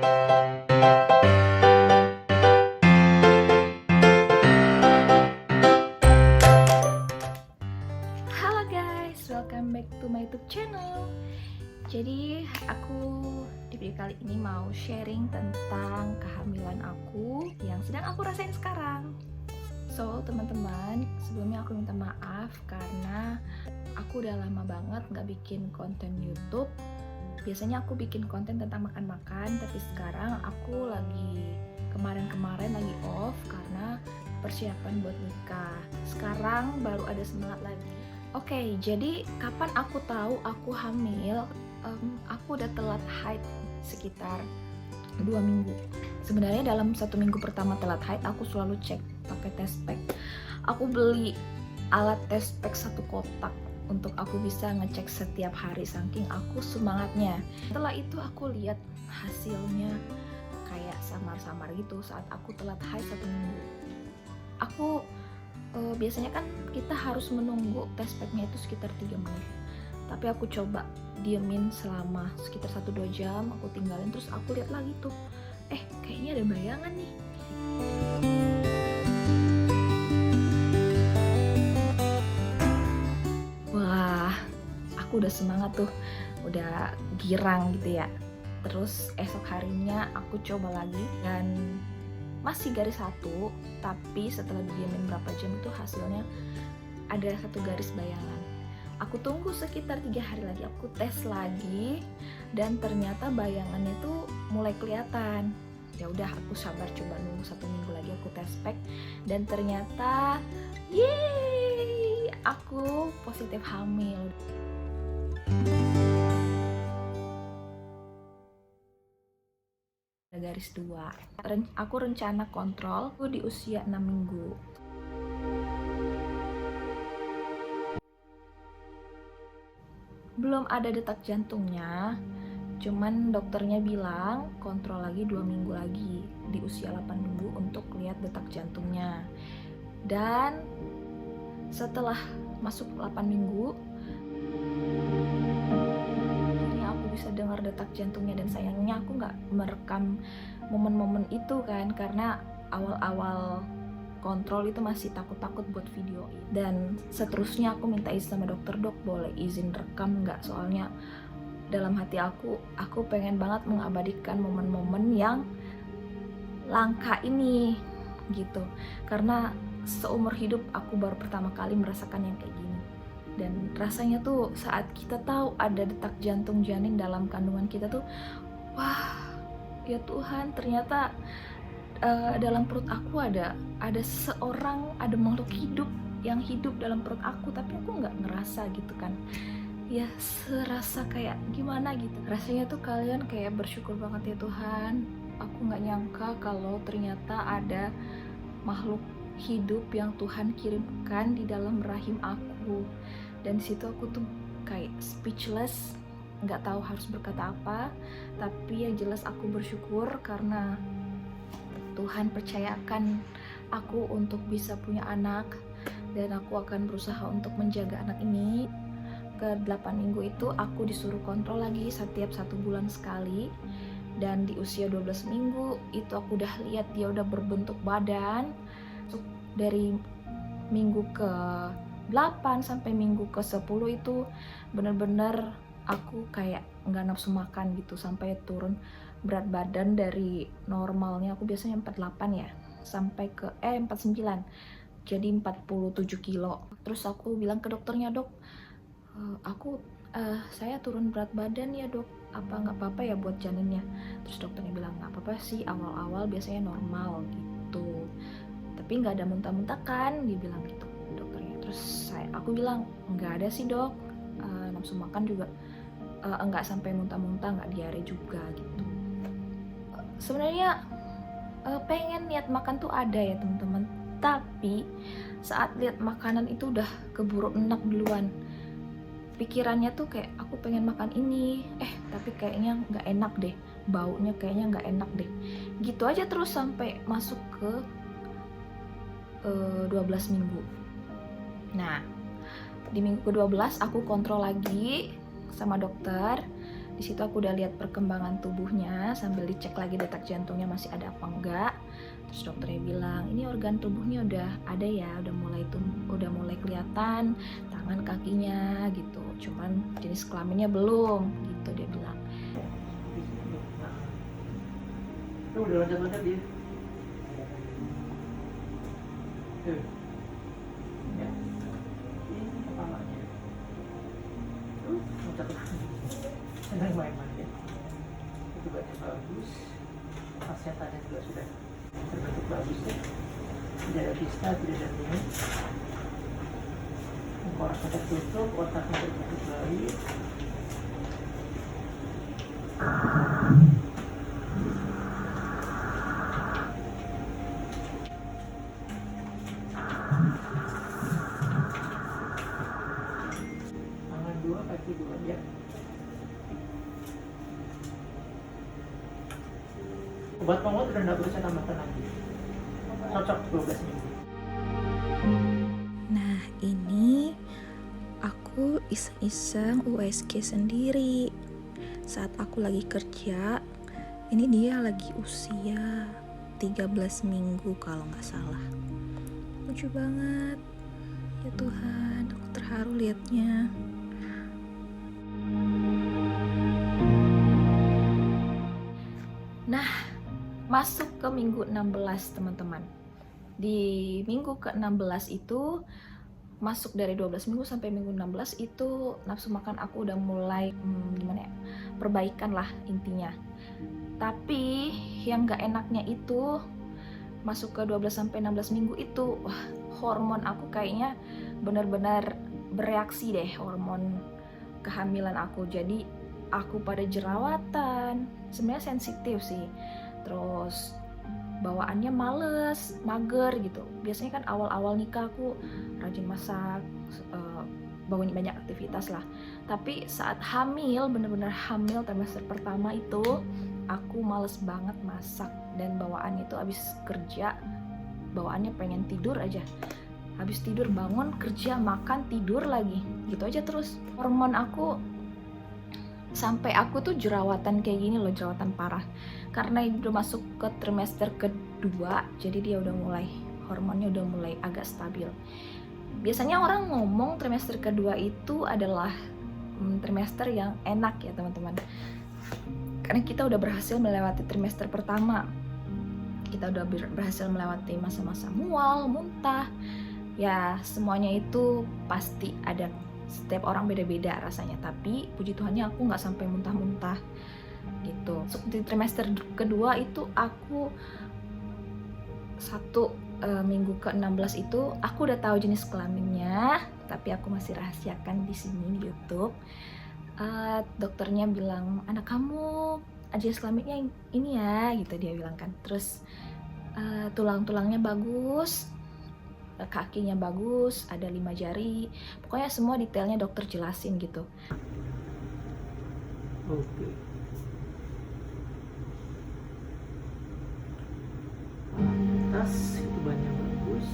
Halo guys, welcome back to my YouTube channel. Jadi aku di video kali ini mau sharing tentang kehamilan aku yang sedang aku rasain sekarang. So teman-teman, sebelumnya aku minta maaf karena aku udah lama banget nggak bikin konten YouTube. Biasanya aku bikin konten tentang makan-makan, tapi sekarang aku kemarin lagi off karena persiapan buat nikah. Sekarang baru ada semangat lagi. Oke, jadi kapan aku tahu aku hamil? Aku udah telat haid sekitar 2 minggu. Sebenarnya dalam 1 minggu pertama telat haid aku selalu cek pakai test pack. Aku beli alat test pack 1 kotak untuk aku bisa ngecek setiap hari, saking aku semangatnya. Setelah itu aku lihat hasilnya kayak samar-samar gitu saat aku telat haid 1 minggu. Aku biasanya kan kita harus menunggu test packnya itu sekitar 3 menit, tapi aku coba diemin selama sekitar 1-2 jam, aku tinggalin, terus aku lihat lagi tuh, kayaknya ada bayangan nih. Wah, aku udah semangat tuh, udah girang gitu ya. Terus esok harinya aku coba lagi dan masih garis 1, tapi setelah didiamin berapa jam itu hasilnya ada 1 garis bayangan. Aku tunggu sekitar 3 hari lagi, aku tes lagi dan ternyata bayangannya tuh mulai kelihatan. Ya udah, aku sabar coba nunggu 1 minggu lagi, aku tes pack dan ternyata yeay, aku positif hamil. Garis 2. Aku rencana kontrol di usia 6 minggu. Belum ada detak jantungnya, cuman dokternya bilang kontrol lagi 2 minggu lagi di usia 8 minggu untuk lihat detak jantungnya. Dan setelah masuk 8 minggu aku bisa dengar detak jantungnya, dan sayangnya aku nggak merekam momen-momen itu kan, karena awal-awal kontrol itu masih takut-takut buat video. Dan seterusnya aku minta izin sama dokter, dok boleh izin rekam nggak, soalnya dalam hati aku pengen banget mengabadikan momen-momen yang langka ini gitu, karena seumur hidup aku baru pertama kali merasakan yang kayak gini. Dan rasanya tuh saat kita tahu ada detak jantung janin dalam kandungan kita tuh, wah ya Tuhan, ternyata dalam perut aku ada seorang, ada makhluk hidup yang hidup dalam perut aku, tapi aku nggak ngerasa gitu kan. Ya serasa kayak gimana gitu rasanya tuh. Kalian kayak bersyukur banget ya Tuhan, aku nggak nyangka kalau ternyata ada makhluk hidup yang Tuhan kirimkan di dalam rahim aku. Dan situ aku tuh kayak speechless, nggak tahu harus berkata apa. Tapi yang jelas aku bersyukur karena Tuhan percayakan aku untuk bisa punya anak, dan aku akan berusaha untuk menjaga anak ini. Ke 8 minggu itu aku disuruh kontrol lagi setiap 1 bulan sekali. Dan di usia 12 minggu itu aku udah lihat dia udah berbentuk badan. Dari minggu ke 8 sampai minggu ke 10 itu bener-bener aku kayak nggak nafsu makan gitu, sampai turun berat badan dari normalnya. Aku biasanya 48 ya, sampai ke 49, jadi 47 kilo. Terus aku bilang ke dokternya, dok, saya turun berat badan ya dok, apa nggak apa-apa ya buat janinnya? Terus dokternya bilang nggak apa-apa sih, awal-awal biasanya normal gitu, tapi nggak ada muntah-muntah kan, dia bilang gitu dokternya. Terus aku bilang nggak ada sih dok, nafsu makan juga nggak sampai muntah-muntah, nggak diare juga gitu. Sebenarnya pengen niat makan tuh ada ya teman-teman, tapi saat lihat makanan itu udah keburu enak duluan. Pikirannya tuh kayak aku pengen makan ini, tapi kayaknya nggak enak deh, baunya kayaknya nggak enak deh, gitu aja terus sampai masuk ke 12 minggu. Nah, di minggu ke-12 aku kontrol lagi sama dokter, Di situ aku udah lihat perkembangan tubuhnya sambil dicek lagi detak jantungnya masih ada apa enggak. Terus dokternya bilang ini organ tubuhnya udah ada ya, udah mulai kelihatan tangan kakinya gitu. Cuman jenis kelaminnya belum gitu dia bilang. Tuh udah loncat-loncat dia. Tuh. Ya. Ini kepalanya. Tuh, loncat lagi. Senang main-main ya. Itu banyak bagus. Plasentannya juga sudah terbentuk bagus ya. Tidak ada kista, tidak ada ini. Tengkoraknya tertutup, otaknya terbentuk baik. Tangan dua, kaki dua ya. Obat penguat udah nggak bisa tambahkan lagi. Cocok 12 minggu. Nah ini aku iseng-iseng USG sendiri. Saat aku lagi kerja, ini dia lagi usia 13 minggu kalau nggak salah. Lucu banget. Ya Tuhan, aku terharu liatnya. Nah, masuk ke minggu 16 teman-teman. Di minggu ke-16 itu, masuk dari 12 minggu sampai minggu 16 itu nafsu makan aku udah mulai gimana ya, perbaikan lah intinya. Tapi yang gak enaknya itu masuk ke 12 sampai 16 minggu itu, wah, hormon aku kayaknya benar-benar bereaksi deh, hormon kehamilan aku. Jadi aku pada jerawatan, sebenarnya sensitif sih. Terus bawaannya males, mager gitu. Biasanya kan awal-awal nikah aku rajin masak, banyak aktivitas lah. Tapi saat hamil, bener-bener hamil trimester pertama itu, aku males banget masak. Dan bawaannya itu abis kerja, bawaannya pengen tidur aja. Habis tidur bangun, kerja, makan, tidur lagi. Gitu aja terus. Hormon aku sampai aku tuh jerawatan kayak gini loh, jerawatan parah. Karena udah masuk ke trimester kedua, jadi dia udah mulai, hormonnya udah mulai agak stabil. Biasanya orang ngomong trimester kedua itu adalah trimester yang enak ya teman-teman. Karena kita udah berhasil melewati trimester pertama. Kita udah berhasil melewati masa-masa mual, muntah. Ya semuanya itu pasti ada. Setiap orang beda-beda rasanya, tapi puji Tuhannya aku nggak sampai muntah-muntah gitu. Di trimester kedua itu aku minggu ke-16 itu aku udah tahu jenis kelaminnya, tapi aku masih rahasiakan di sini di YouTube. Dokternya bilang anak kamu jenis kelaminnya ini ya, gitu dia bilang kan. Terus tulang-tulangnya bagus, kakinya bagus, ada 5 jari, pokoknya semua detailnya dokter jelasin gitu. Oke. Tas itu banyak bagus.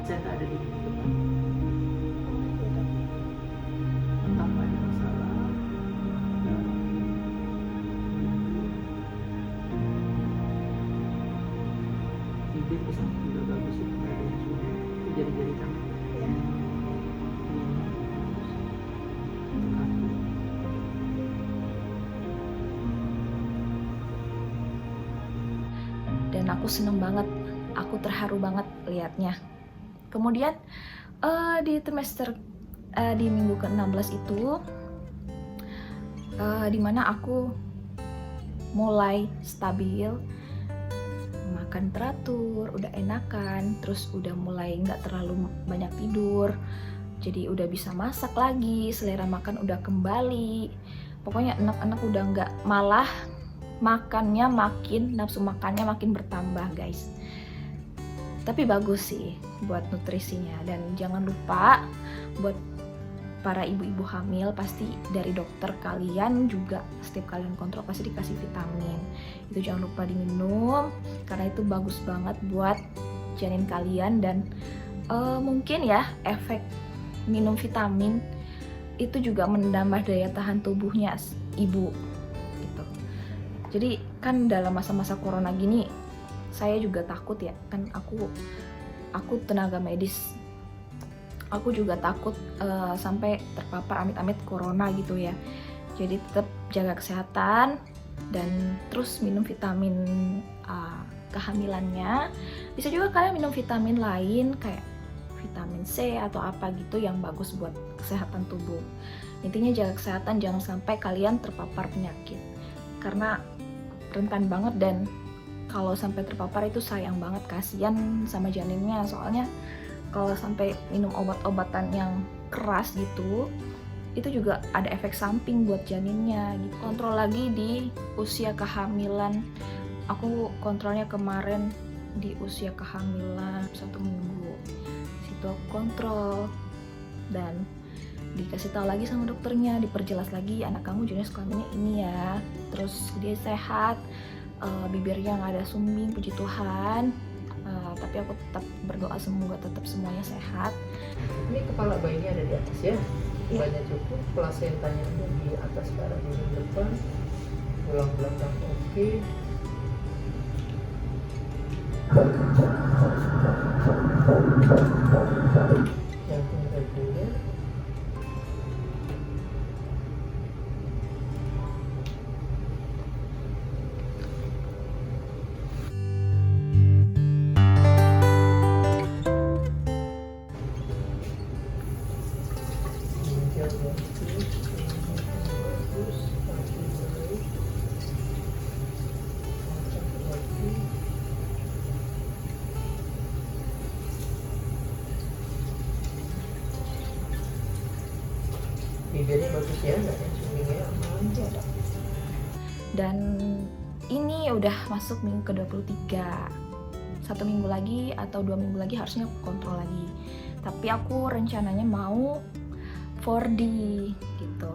Saya tak ada di depan. Tanpa ada masalah. Bibir bisa juga bagus ya, nggak ada yang sudah. Jari-jari tangan. Dan aku seneng banget, aku terharu banget liatnya. Kemudian di trimester di minggu ke-16 itu dimana aku mulai stabil, makan teratur, udah enakan, terus udah mulai nggak terlalu banyak tidur, jadi udah bisa masak lagi, selera makan udah kembali, pokoknya enak-enak, udah nggak, malah makannya makin, nafsu makannya makin bertambah guys. Tapi bagus sih buat nutrisinya. Dan jangan lupa buat para ibu-ibu hamil, pasti dari dokter kalian juga setiap kalian kontrol pasti dikasih vitamin. Itu jangan lupa diminum karena itu bagus banget buat janin kalian. Dan mungkin ya efek minum vitamin itu juga menambah daya tahan tubuhnya ibu gitu. Jadi kan dalam masa-masa corona gini saya juga takut ya, kan aku tenaga medis. Aku juga takut sampai terpapar amit-amit corona gitu ya. Jadi tetap jaga kesehatan dan terus minum vitamin kehamilannya. Bisa juga kalian minum vitamin lain kayak vitamin C atau apa gitu yang bagus buat kesehatan tubuh. Intinya jaga kesehatan, jangan sampai kalian terpapar penyakit. Karena rentan banget dan kalau sampai terpapar itu sayang banget, kasihan sama janinnya. Soalnya kalau sampai minum obat-obatan yang keras gitu, itu juga ada efek samping buat janinnya gitu. Kontrol lagi di usia kehamilan. Aku kontrolnya kemarin di usia kehamilan 1 minggu. Situ aku kontrol dan dikasih tahu lagi sama dokternya, diperjelas lagi anak kamu jenis kelaminnya ini ya. Terus dia sehat, bibirnya nggak ada sumbing, puji Tuhan. Tapi aku tetap berdoa semoga tetap semuanya sehat. Ini kepala bayinya ada di atas ya, Iya. banyak cukup, plasentanya ada di atas ke arah dinding depan, tulang belakang oke. Jantung reguler. Bibirnya bagus ya, nggak yang sumbingnya aman. Ya, Dok. Dan ini udah masuk minggu ke-23. 1 minggu lagi atau 2 minggu lagi harusnya aku kontrol lagi. Tapi aku rencananya mau 4D gitu,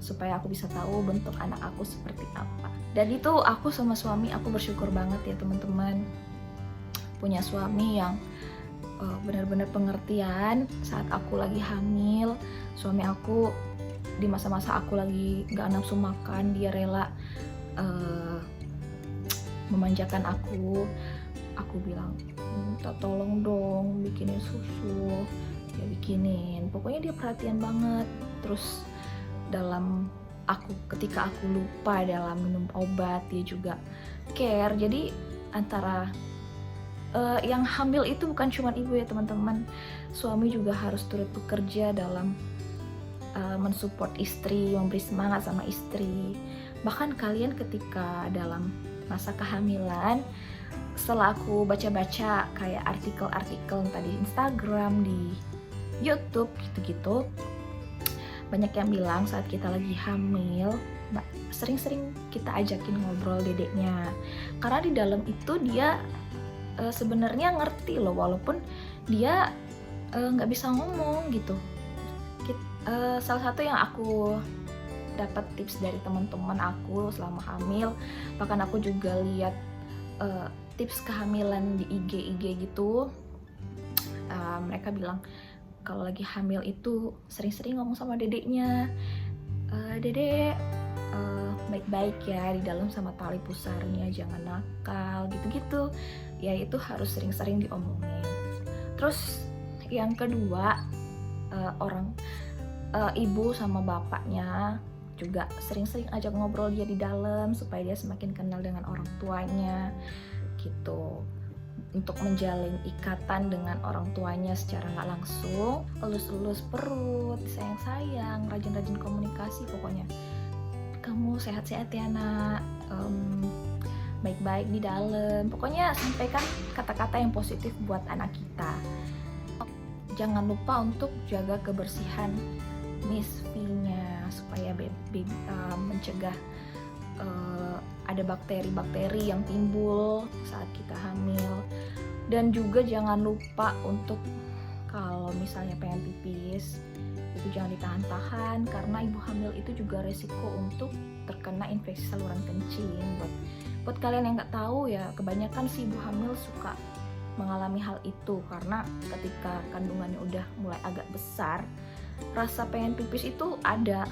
supaya aku bisa tahu bentuk anak aku seperti apa. Dan itu aku sama suami, aku bersyukur banget ya teman-teman, punya suami yang benar-benar pengertian saat aku lagi hamil. Suami aku di masa-masa aku lagi gak nafsu makan, dia rela memanjakan aku. Aku bilang, minta tolong dong bikinin susu, dia bikinin. Pokoknya dia perhatian banget. Terus ketika aku lupa dalam minum obat, dia juga care. Jadi antara yang hamil itu bukan cuma ibu ya teman-teman, suami juga harus turut bekerja dalam mensupport istri, memberi semangat sama istri. Bahkan kalian ketika dalam masa kehamilan, setelah aku baca-baca kayak artikel-artikel tadi di Instagram, di YouTube gitu-gitu, banyak yang bilang saat kita lagi hamil sering-sering kita ajakin ngobrol dedeknya, karena di dalam itu dia sebenarnya ngerti loh, walaupun dia nggak bisa ngomong gitu. Salah satu yang aku dapat tips dari teman-teman aku selama hamil, bahkan aku juga lihat tips kehamilan di IG gitu, mereka bilang kalau lagi hamil itu sering-sering ngomong sama dedeknya, dedek baik-baik ya di dalam sama tali pusarnya, jangan nakal gitu-gitu ya. Itu harus sering-sering diomongin. Terus yang kedua, ibu sama bapaknya juga sering-sering ajak ngobrol dia di dalam supaya dia semakin kenal dengan orang tuanya gitu, untuk menjalin ikatan dengan orang tuanya secara nggak langsung. Elus-elus perut, sayang-sayang, rajin-rajin komunikasi. Pokoknya kamu sehat-sehat ya nak, baik-baik di dalam. Pokoknya sampaikan kata-kata yang positif buat anak kita. Jangan lupa untuk jaga kebersihan Miss V-nya supaya mencegah ada bakteri-bakteri yang timbul saat kita hamil. Dan juga jangan lupa untuk kalau misalnya pengen pipis itu jangan ditahan-tahan, karena ibu hamil itu juga resiko untuk terkena infeksi saluran kencing. Buat kalian yang nggak tahu ya, kebanyakan sih ibu hamil suka mengalami hal itu karena ketika kandungannya udah mulai agak besar, rasa pengen pipis itu ada,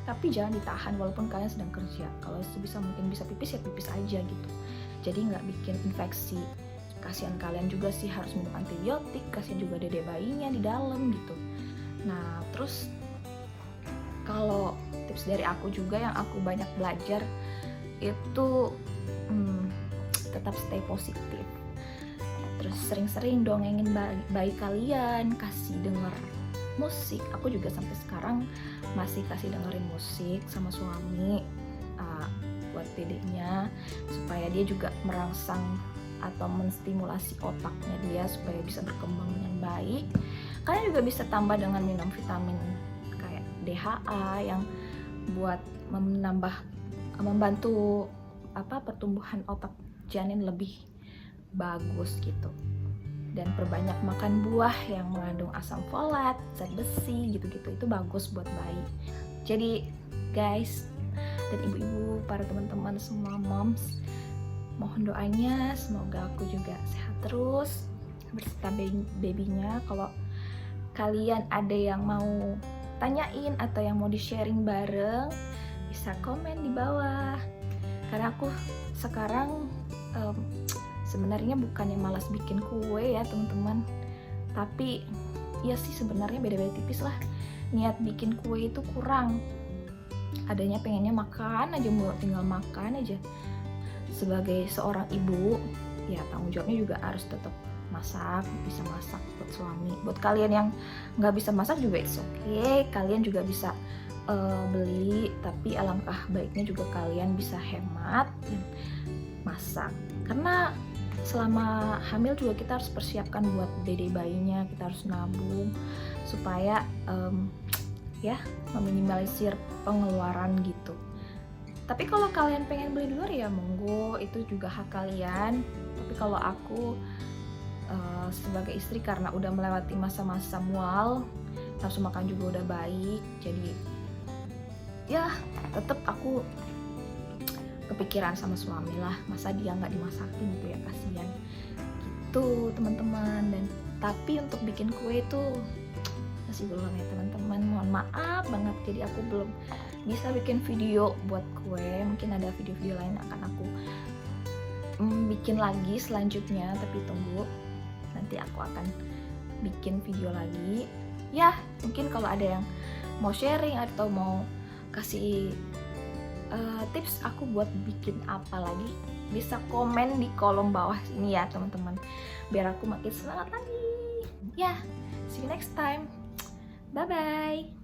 tapi jangan ditahan walaupun kalian sedang kerja. Kalau sebisa mungkin bisa pipis ya pipis aja gitu, jadi nggak bikin infeksi. Kasihan kalian juga sih harus minum antibiotik, kasihan juga dedek bayinya di dalam gitu. Nah terus kalau tips dari aku juga yang aku banyak belajar itu tetap stay positif. Terus sering-sering dongengin bayi kalian, kasih denger musik. Aku juga sampai sekarang masih kasih dengerin musik sama suami buat dedeknya, supaya dia juga merangsang atau menstimulasi otaknya dia supaya bisa berkembang dengan baik. Kalian juga bisa tambah dengan minum vitamin kayak DHA yang buat membantu pertumbuhan otak janin lebih bagus gitu. Dan perbanyak makan buah yang mengandung asam folat, zat besi gitu-gitu, itu bagus buat bayi. Jadi guys dan ibu-ibu, para teman-teman semua moms, mohon doanya semoga aku juga sehat terus berserta babynya. Kalau kalian ada yang mau tanyain atau yang mau di-sharing bareng, bisa komen di bawah. Karena aku sekarang sebenarnya bukannya malas bikin kue ya teman-teman, tapi ya sih sebenarnya beda-beda tipis lah. Niat bikin kue itu kurang, adanya pengennya makan aja, tinggal makan aja. Sebagai seorang ibu ya tanggung jawabnya juga harus tetap masak, bisa masak buat suami. Buat kalian yang nggak bisa masak juga it's okay, kalian juga bisa beli, tapi alangkah baiknya juga kalian bisa hemat dan masak. Karena selama hamil juga kita harus persiapkan buat dede bayinya, kita harus nabung supaya ya meminimalisir pengeluaran gitu. Tapi kalau kalian pengen beli di luar ya monggo, itu juga hak kalian. Tapi kalau aku sebagai istri, karena udah melewati masa-masa mual, nafsu makan juga udah baik, jadi ya tetap aku kepikiran sama suami lah, masa dia nggak dimasakin gitu ya, kasihan gitu teman-teman. Dan tapi untuk bikin kue itu masih belum ya teman-teman, mohon maaf banget, jadi aku belum bisa bikin video buat kue. Mungkin ada video-video lain akan aku bikin lagi selanjutnya, tapi tunggu, nanti aku akan bikin video lagi ya. Mungkin kalau ada yang mau sharing atau mau kasih tips aku buat bikin apa lagi, bisa komen di kolom bawah sini ya teman-teman, biar aku makin semangat lagi ya. See you next time, bye bye.